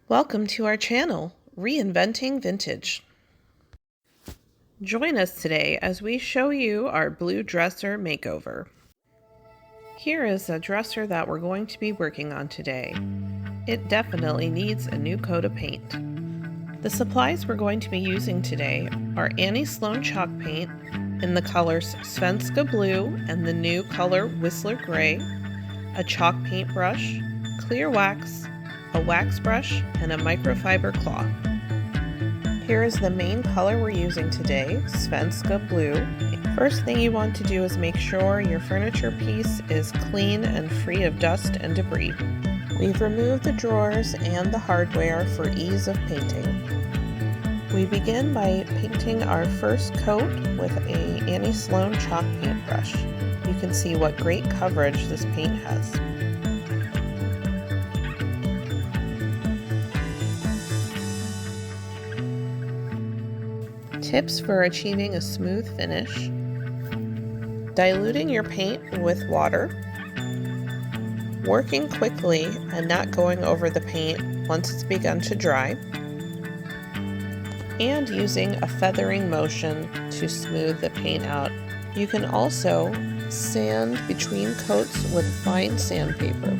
Welcome to our channel, Reinventing Vintage. Join us today as we show you our blue dresser makeover. Here is a dresser that we're going to be working on today. It definitely needs a new coat of paint. The supplies we're going to be using today are Annie Sloan chalk paint in the colors Svenska Blue and the new color Whistler Gray, a chalk paintbrush, clear wax, a wax brush, and a microfiber cloth. Here is the main color we're using today, Svenska Blue. First thing you want to do is make sure your furniture piece is clean and free of dust and debris. We've removed the drawers and the hardware for ease of painting. We begin by painting our first coat with a Annie Sloan chalk paintbrush. You can see what great coverage this paint has. Tips for achieving a smooth finish: diluting your paint with water, working quickly and not going over the paint once it's begun to dry, and using a feathering motion to smooth the paint out. You can also sand between coats with fine sandpaper.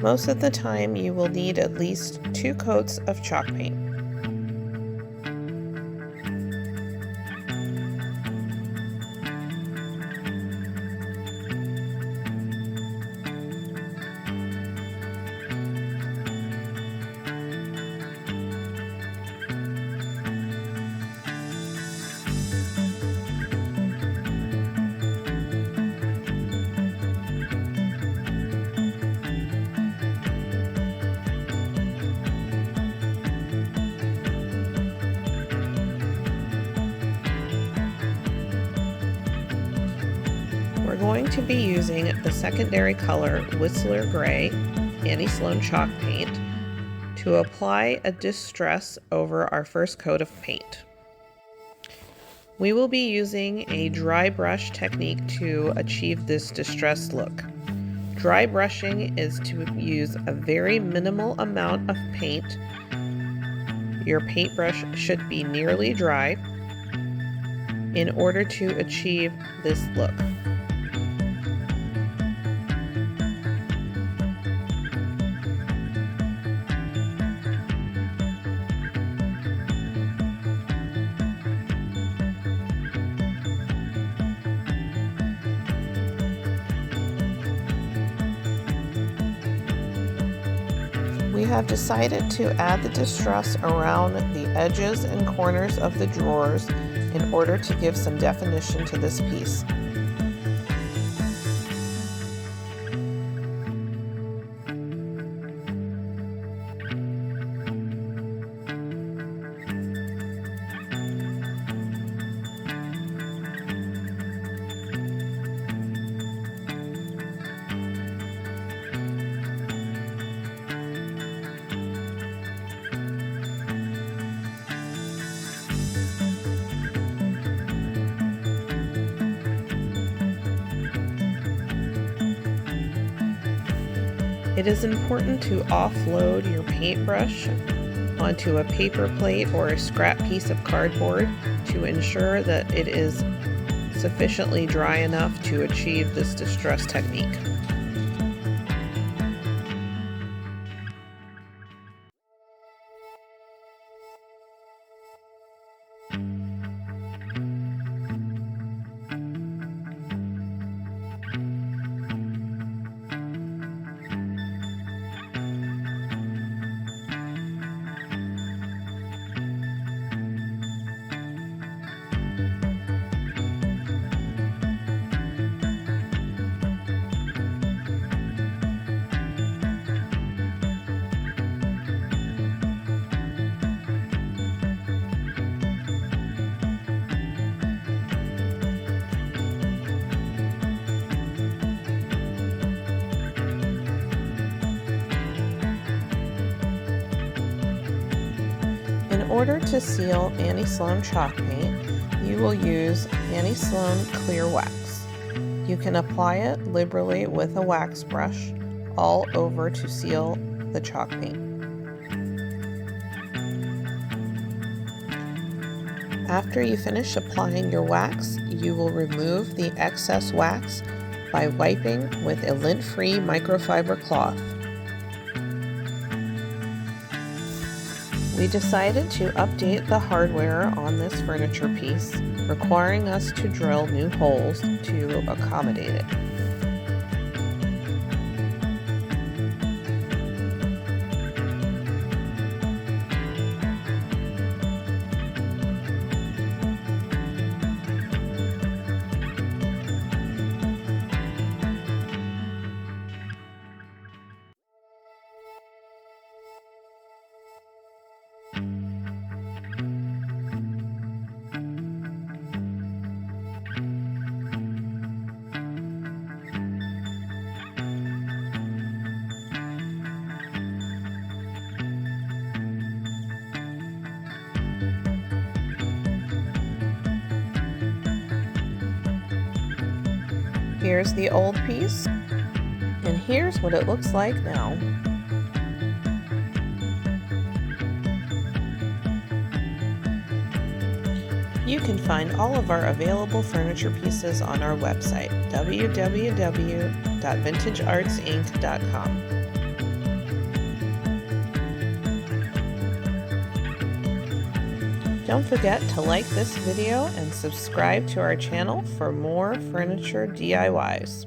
Most of the time, you will need at least 2 coats of chalk paint. We're going to be using the secondary color Whistler Gray Annie Sloan chalk paint to apply a distress over our first coat of paint. We will be using a dry brush technique to achieve this distressed look. Dry brushing is to use a very minimal amount of paint. Your paintbrush should be nearly dry in order to achieve this look. We have decided to add the distress around the edges and corners of the drawers in order to give some definition to this piece. It is important to offload your paintbrush onto a paper plate or a scrap piece of cardboard to ensure that it is sufficiently dry enough to achieve this distress technique. In order to seal Annie Sloan chalk paint, you will use Annie Sloan clear wax. You can apply it liberally with a wax brush all over to seal the chalk paint. After you finish applying your wax, you will remove the excess wax by wiping with a lint-free microfiber cloth. We decided to update the hardware on this furniture piece, requiring us to drill new holes to accommodate it. Here's the old piece, and here's what it looks like now. You can find all of our available furniture pieces on our website, www.vintageartsinc.com. Don't forget to like this video and subscribe to our channel for more furniture DIYs.